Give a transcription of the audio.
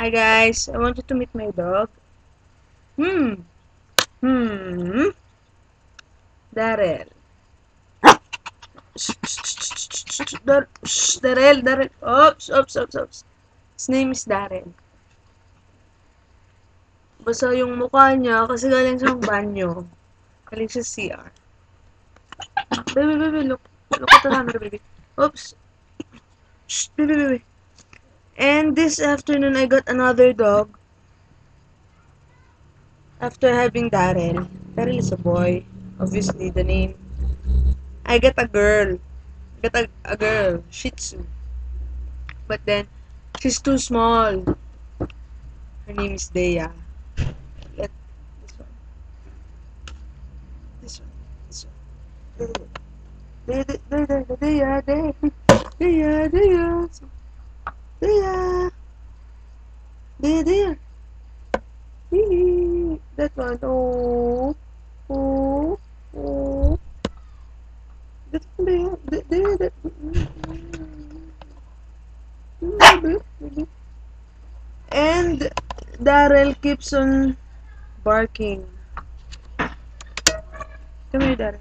Hi guys, I want you to meet my dog. Daryl. Daryl. Oops. His name is Daryl. Basa yung mukha niya kasi galing sa banyo. Galing sa CR. Baby, look. Look at the camera, baby. Oops. Shh, baby. And this afternoon, I got another dog. After having Daryl. Daryl is a boy. Obviously, the name. I got a girl. Got a girl. Shih Tzu. But then, she's too small. Her name is Dea. Let this one. This one. Dea. That one. Oh. That one. And Daryl keeps on barking. Come here, Daryl.